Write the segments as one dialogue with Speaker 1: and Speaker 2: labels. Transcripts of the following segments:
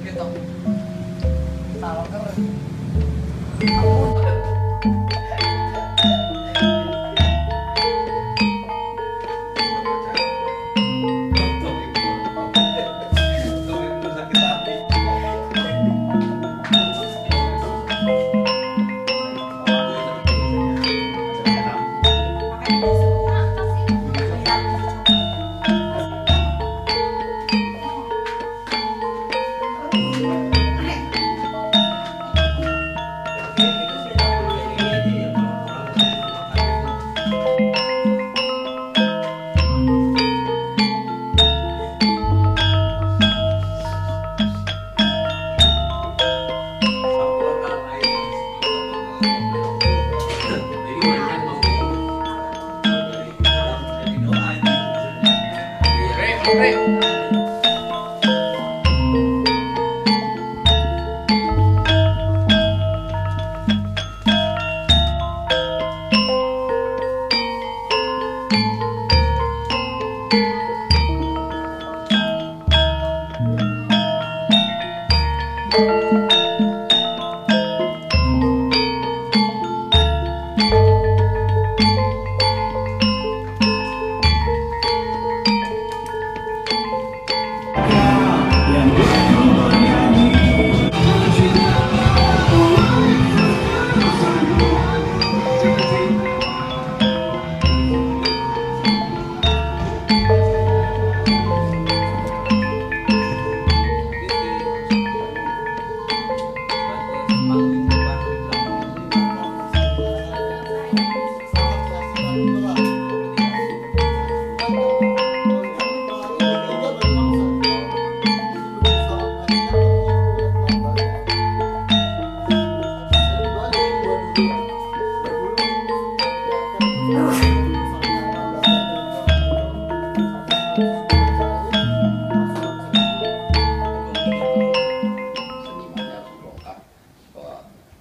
Speaker 1: gitu. Stalker.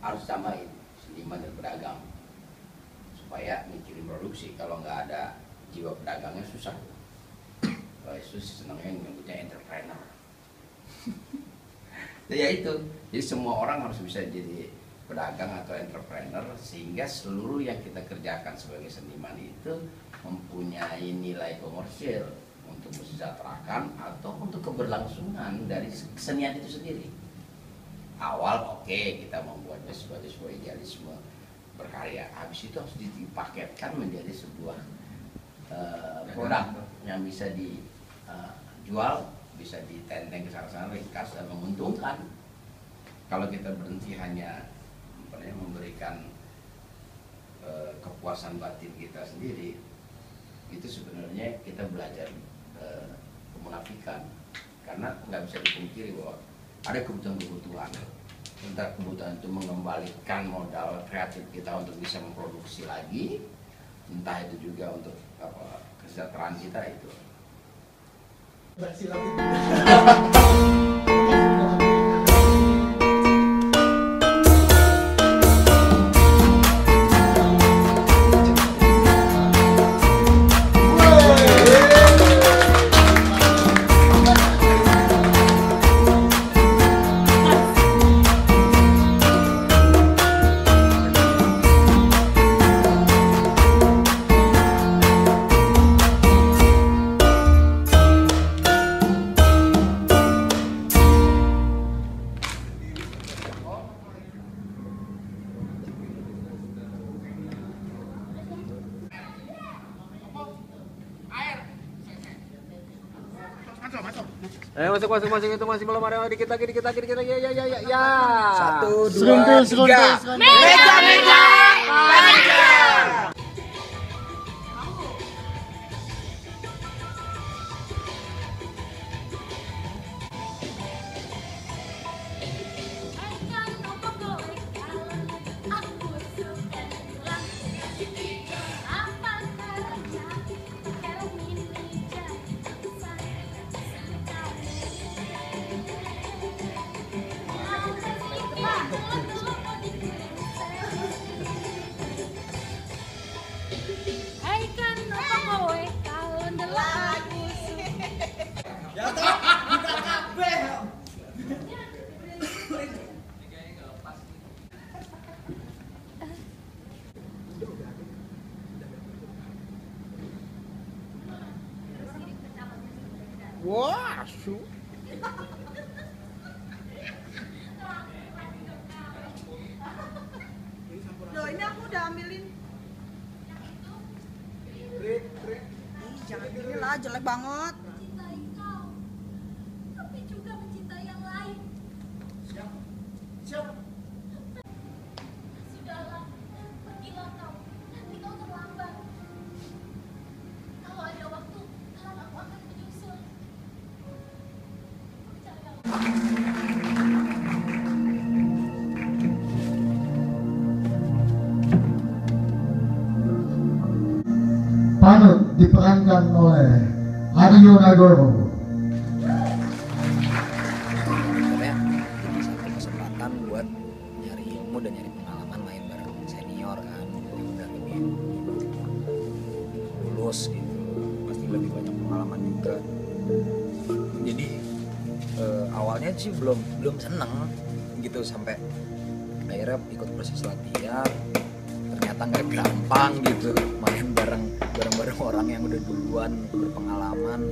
Speaker 2: Harus samain seniman dan pedagang supaya mikirin produksi. Kalau nggak ada jiwa pedagangnya susah. Kalau itu senangnya nyebutnya entrepreneur. Ya itu, jadi semua orang harus bisa jadi pedagang atau entrepreneur sehingga seluruh yang kita kerjakan sebagai seniman itu mempunyai nilai komersil untuk mensejahterakan atau untuk keberlangsungan dari kesenian itu sendiri. Awal oke, kita membuatnya sebagai sebuah idealisme berkarya. Habis itu harus dipaketkan menjadi sebuah produk yang bisa dijual, bisa ditenteng ke sana-sana, ringkas dan menguntungkan. Kalau kita berhenti hanya memberikan kepuasan batin kita sendiri, itu sebenarnya kita belajar kemunafikan. Karena nggak bisa dipungkiri bahwa ada kebutuhan-kebutuhan. Entah kebutuhan itu mengembalikan modal kreatif kita untuk bisa memproduksi lagi, entah itu juga untuk kesejahteraan kita itu.
Speaker 3: Ayo masuk itu masih belum ada dikit lagi ya.
Speaker 4: 1, 2, 3.
Speaker 5: Meja. Loh, ini aku udah ambilin. Ih, jangan gini lah, jelek banget.
Speaker 6: Mencintai kau, tapi juga mencintai yang lain.
Speaker 1: Siap.
Speaker 6: Sudahlah, pergilah kau. Nanti kau terlambat. Kalau ada waktu, kelak aku akan menyusul. Percayalah.
Speaker 7: Panut diperankan oleh Aryo Nagoro.
Speaker 4: Sebenarnya jadi satu kesempatan buat nyari ilmu dan nyari pengalaman main bareng senior kan yang udah lebih lulus gitu, pasti lebih banyak pengalaman juga. Jadi awalnya sih belum seneng gitu, sampai akhirnya ikut proses latihan. Ternyata nggak gampang gitu main bareng orang yang udah duluan berpengalaman,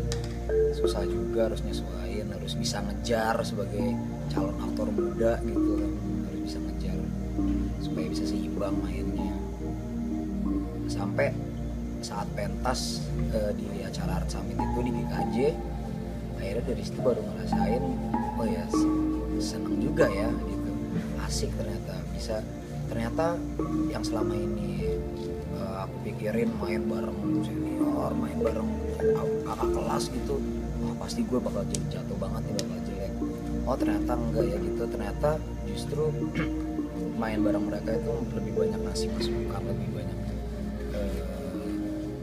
Speaker 4: susah juga, harus nyesuaiin, harus bisa ngejar sebagai calon aktor muda gitu kan, harus bisa ngejar supaya bisa seimbang mainnya. Sampai saat pentas di acara Art Summit itu di GKJ, akhirnya dari situ baru ngerasain, oh ya seneng juga ya gitu, asik ternyata yang selama ini aku pikirin main bareng senior, main bareng kakak kelas gitu, wah pasti gue bakal jatuh banget nih, bakal jelek. Oh ternyata enggak ya gitu, ternyata justru main bareng mereka itu lebih banyak ngasih masukan, lebih banyak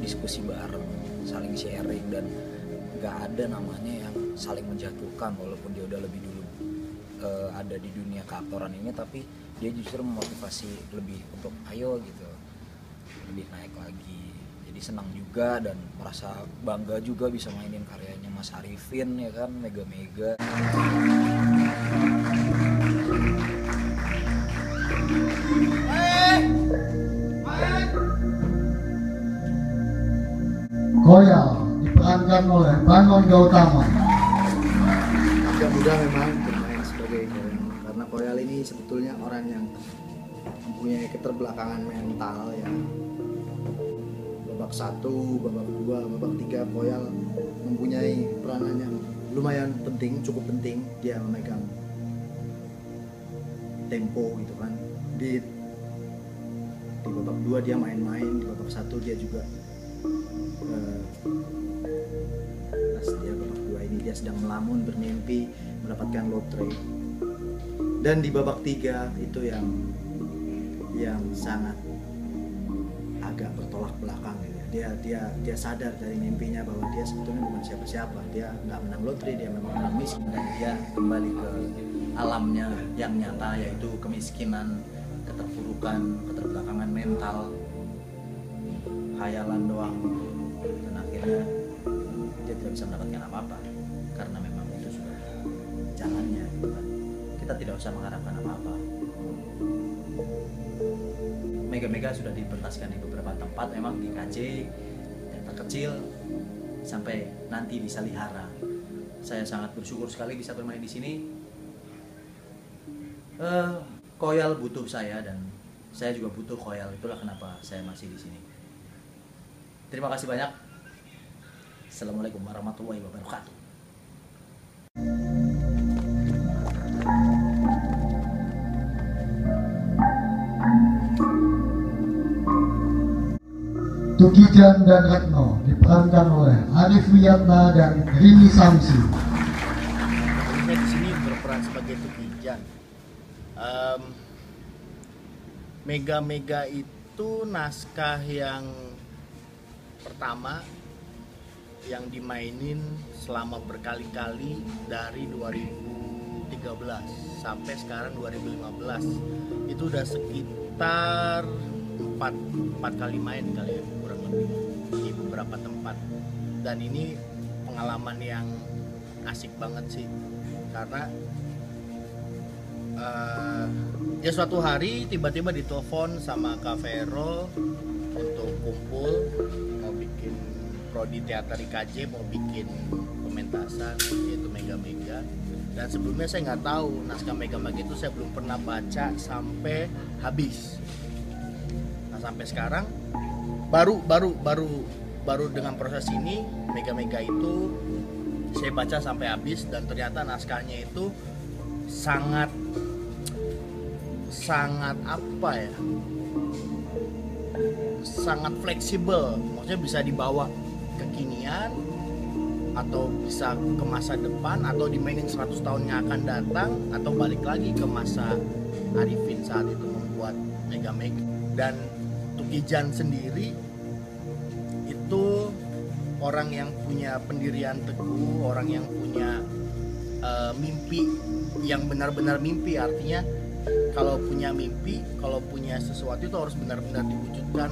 Speaker 4: diskusi bareng, saling sharing, dan gak ada namanya yang saling menjatuhkan. Walaupun dia udah lebih dulu ada di dunia keaktoran ini, tapi dia justru memotivasi lebih untuk ayo gitu, lebih naik lagi. Jadi senang juga dan merasa bangga juga bisa mainin karyanya Mas Arifin ya kan, Mega.
Speaker 7: Koyal diperankan oleh Banon Gautama.
Speaker 1: Agak mudah memang bermain sebagai Koyal, karena Koyal ini sebetulnya orang yang mempunyai keterbelakangan mental ya. Babak 1, babak 2, babak 3 Koyal mempunyai peranan yang lumayan penting, cukup penting. Dia memegang tempo gitu kan, beat. Di babak 2 dia main-main, di babak 1 dia juga pas dia babak 2 ini dia sedang melamun, bermimpi mendapatkan lotre. Dan di babak 3 itu yang sangat agak bertolak belakang gitu. Dia sadar dari mimpinya bahwa dia sebetulnya bukan siapa-siapa, dia nggak menang lotre, dia memang orang miskin, dan dia kembali ke alamnya yang nyata, yaitu kemiskinan, keterpurukan, keterbelakangan mental, khayalan doang, dan akhirnya dia tidak bisa mendapatkan apa-apa karena memang itu sudah jalannya gitu kan. Kita tidak usah mengharapkan apa-apa. Mega sudah dipentaskan di beberapa tempat, memang di KJ yang terkecil sampai nanti di Salihara. Saya sangat bersyukur sekali bisa bermain di sini. Koyal butuh saya dan saya juga butuh Koyal, itulah kenapa saya masih di sini. Terima kasih banyak. Assalamualaikum warahmatullahi wabarakatuh.
Speaker 7: Tukijan dan Retno diperankan oleh Arif Wiyatna dan Rini Samsi.
Speaker 8: Saya di sini berperan sebagai Tukijan. Mega itu naskah yang pertama yang dimainin selama berkali-kali dari 2013 sampai sekarang 2015. Itu udah sekitar 4 kali main kali ya, kurang lebih di beberapa tempat. Dan ini pengalaman yang asik banget sih, karena ya suatu hari tiba-tiba ditelepon sama Kak Vero untuk kumpul, mau bikin prodi teater IKJ, mau bikin pementasan yaitu Mega Mega. Dan sebelumnya saya nggak tahu naskah Mega Mega itu, saya belum pernah baca sampai habis. Nah sampai sekarang baru dengan proses ini Mega Mega itu saya baca sampai habis, dan ternyata naskahnya itu sangat apa ya, sangat fleksibel, maksudnya bisa dibawa kekinian atau bisa ke masa depan atau dimainin 100 tahun yang akan datang atau balik lagi ke masa Arifin saat itu membuat Mega Mega. Dan Tukijan sendiri itu orang yang punya pendirian teguh, orang yang punya mimpi yang benar-benar mimpi. Artinya kalau punya mimpi, kalau punya sesuatu itu harus benar-benar diwujudkan,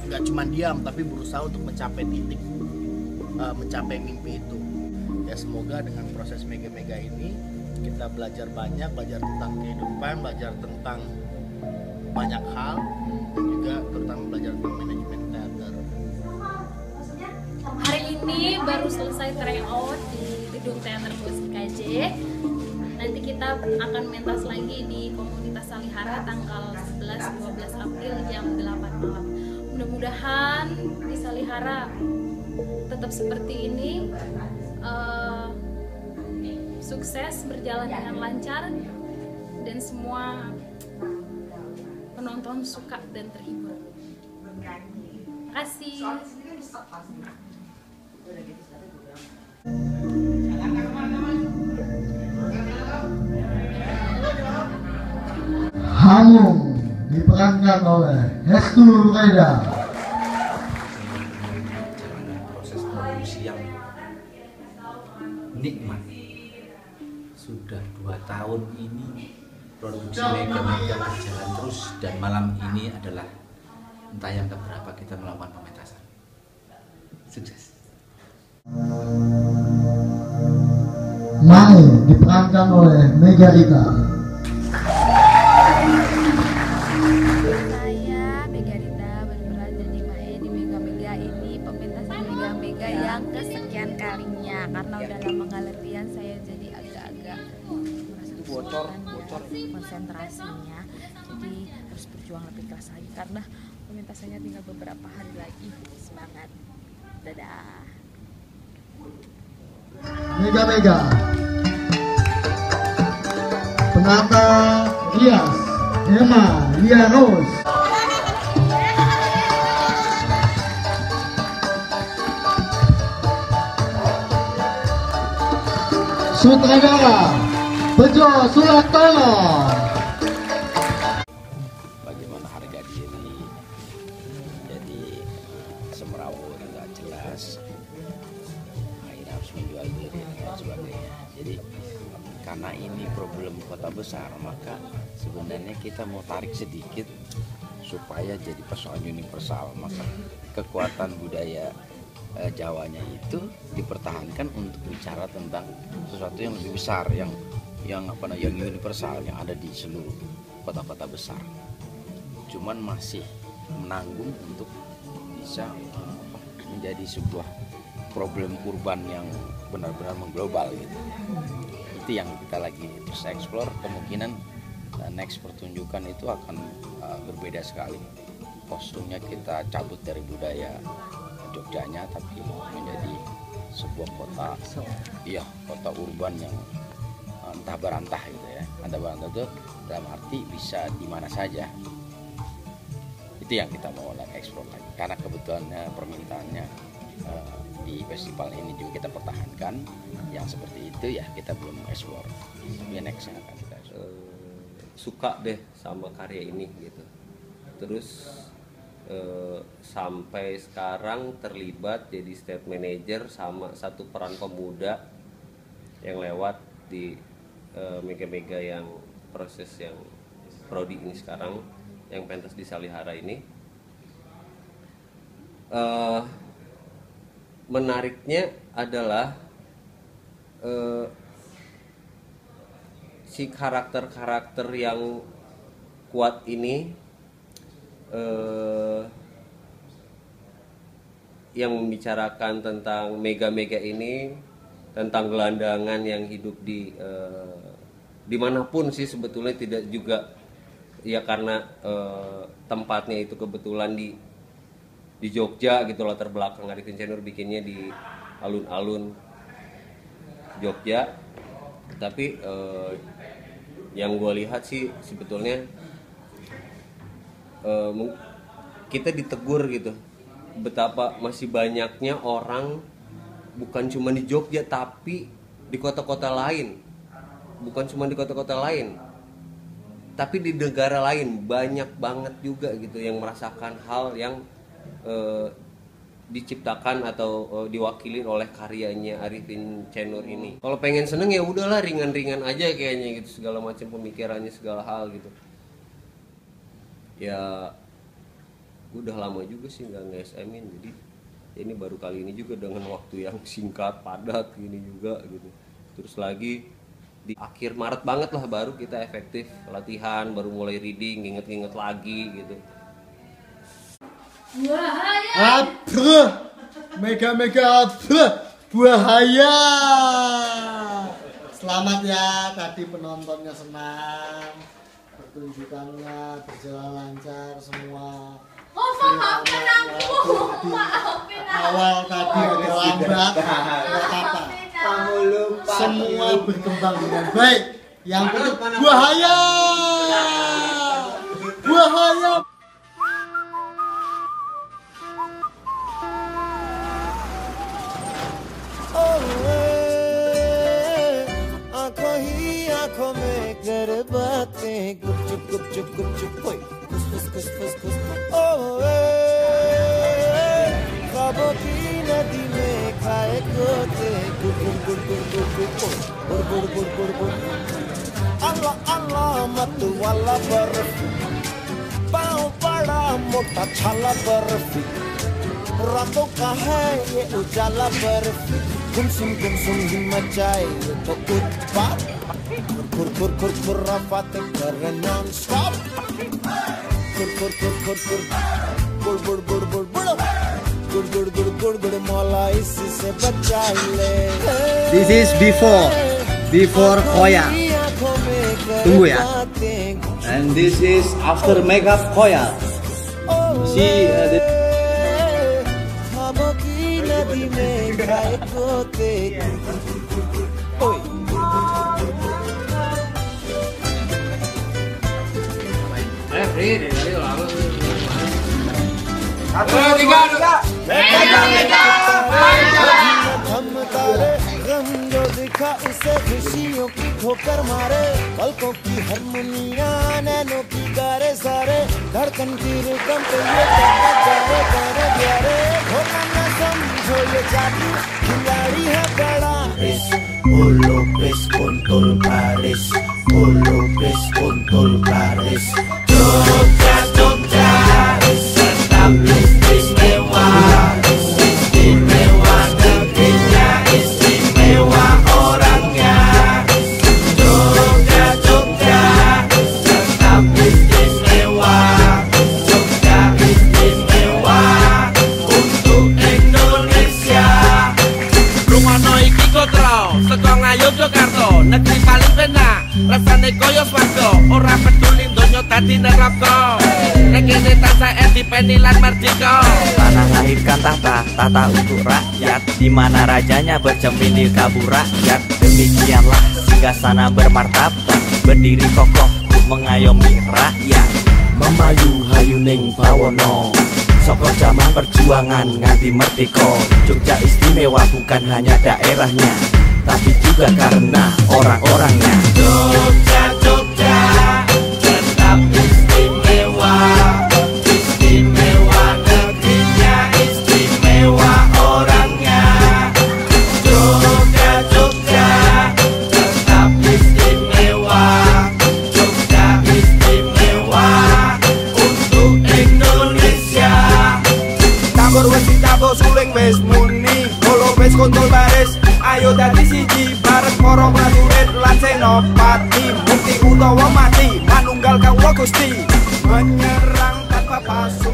Speaker 8: nggak cuma diam tapi berusaha untuk mencapai titik, mencapai mimpi itu. Ya semoga dengan proses Mega Mega ini kita belajar banyak, belajar tentang kehidupan, belajar tentang banyak hal, dan juga terutama belajar tentang manajemen teater.
Speaker 6: Hari ini baru selesai tryout di gedung teater musik KJ. Nanti kita akan mentas lagi di komunitas Salihara tanggal 11-12 April jam 8 malam. Mudah-mudahan di Salihara tetap seperti ini, sukses, berjalan dengan lancar, dan semua penonton suka dan terhibur. Terima kasih.
Speaker 7: Hangung diperankan oleh Hestu Reda.
Speaker 9: Proses produksi yang nikmat. Sudah 2 tahun ini produksi Mega Mega berjalan terus, dan malam ini adalah entah yang keberapa kita melakukan pementasan. Sukses.
Speaker 7: Mae diperankan oleh Mega Rita.
Speaker 5: Saya Mega Rita berperan jadi Mae di Mega Mega ini, pementasan Mega Mega yang kesekian kalinya. Karena udah lama nggak latihan, saya jadi agak-agak merasa kesulitan konsentrasinya. Jadi harus berjuang lebih keras lagi karena pementasannya tinggal beberapa hari lagi. Semangat, dadah.
Speaker 7: Mega Mega. Penata Rias Emma Lia Rose. Sutradara Bejo Sulantono.
Speaker 2: Bagaimana harga diri, jadi semrawut nggak jelas, akhirnya harus menjual diri dan sebagainya. Jadi karena ini problem kota besar, maka sebenarnya kita mau tarik sedikit supaya jadi persoalan universal. Maka kekuatan budaya Jawanya itu dipertahankan untuk bicara tentang sesuatu yang lebih besar, yang universal, yang ada di seluruh kota-kota besar. Cuman masih menanggung untuk bisa menjadi sebuah problem urban yang benar-benar mengglobal gitu. Itu yang kita lagi terus explore. Kemungkinan next pertunjukan itu akan berbeda sekali. Kostumnya kita cabut dari budaya Jogjanya, tapi menjadi sebuah kota, kota urban yang entah berantah gitu ya. Entah berantah itu dalam arti bisa di mana saja. Itu yang kita mau explore lagi. Karena kebetulannya permintaannya di festival ini juga kita pertahankan yang seperti itu, ya kita belum explore. Tapi next yang akan kita explore.
Speaker 10: Suka deh sama karya ini gitu. Terus sampai sekarang terlibat jadi stage manager sama satu peran pemuda yang lewat di Mega-Mega yang proses yang prodi ini sekarang, yang pentas di Salihara ini. Menariknya adalah si karakter-karakter yang kuat ini yang membicarakan tentang Mega-Mega ini tentang gelandangan yang hidup di dimanapun sih sebetulnya, tidak juga ya karena tempatnya itu kebetulan di Jogja gitu, latar belakang Arifin Cenur bikinnya di alun-alun Jogja. Tapi yang gue lihat sih sebetulnya kita ditegur gitu, betapa masih banyaknya orang bukan cuma di Jogja tapi di kota-kota lain, bukan cuma di kota-kota lain tapi di negara lain banyak banget juga gitu yang merasakan hal yang diciptakan atau diwakili oleh karyanya Arifin Cenur ini. Kalau pengen seneng ya udahlah ringan-ringan aja kayaknya gitu, segala macam pemikirannya, segala hal gitu. Ya udah lama juga sih nggak nge-SM-in, jadi ini baru kali ini juga dengan waktu yang singkat, padat gini juga gitu. Terus lagi di akhir Maret banget lah baru kita efektif latihan, baru mulai reading, inget-inget lagi gitu.
Speaker 1: Mega bahaya. Selamat ya, tadi penontonnya senang, pertunjukannya berjalan lancar semua.
Speaker 5: Maafin aku.
Speaker 1: Awal tadi agak lambat, nggak apa-apa. Semua berkembang dengan baik. Yang penting bahaya.
Speaker 11: आंखों ही आंखों में कर बातें गुपचुप गुपचुप गुपचुप कोई खुस ख्वाबों की नदी में खाए गोते गुड़ गुड़ गुड़ गुड़ गुड़ गुड़ गुड़ गुड़ गुड़ गुड़ अल्लाह अल्लाह मत वाला बर्फ पाँव पड़ा मोटा छाला बर्फी रातों का है ये उजाला बर्फी गुमसुम ही मचाए तो उत्पात खुर खुर खुर खुर रफाते कर नॉन स्टॉप खुर खुर खुर खुर खुर बुड़ बुड़ बुड़ बुड़ बुड़ गुड़ गुड़ गुड़ गुड़ गुड़ मौला इसी से बचा ले.
Speaker 1: This is before Koya. Tunggu ya. And this is after makeup Koya. See the
Speaker 11: गम जो दिखा उसे खुशियों की ठोकर मारे पलकों की हारमोनिया नैनों की गारे सारे धड़कन की रिदम पे ये गारे गारे प्यारे होना न समझो ये जादू खिलाड़ी है बड़ा Lopez Kontol Paris Lopez Kontol Paris Jogja Jogja tetap istimewa istimewa negerinya istimewa orangnya Jogja Jogja tetap istimewa Jogja istimewa untuk Indonesia Rumono iki Kotro saka Ngayogyakarta negeri paling penak rasane koyo swarga ora peduli donya dadi neraka nek kene tansah independen lan merdeka
Speaker 12: tanah lahirkan tata untuk rakyat di mana rajanya bercermin di kabur rakyat demikianlah singgasana bermartabat berdiri kokoh mengayomi rakyat memayu hayuning bawono saka zaman perjuangan nganti merdeka Jogja istimewa bukan hanya daerahnya tapi juga karena orang-orangnya
Speaker 11: Jogja Jogja tetap istimewa istimewa negerinya istimewa orangnya Jogja Jogja tetap istimewa Jogja istimewa untuk Indonesia Tambor wis ditabur suling wis muni Lopez Kontol Paris ayo dadi siji bareng para prajurit lan senopati bukti utawa mati manunggal kawula Gusti menyerang tanpa pasu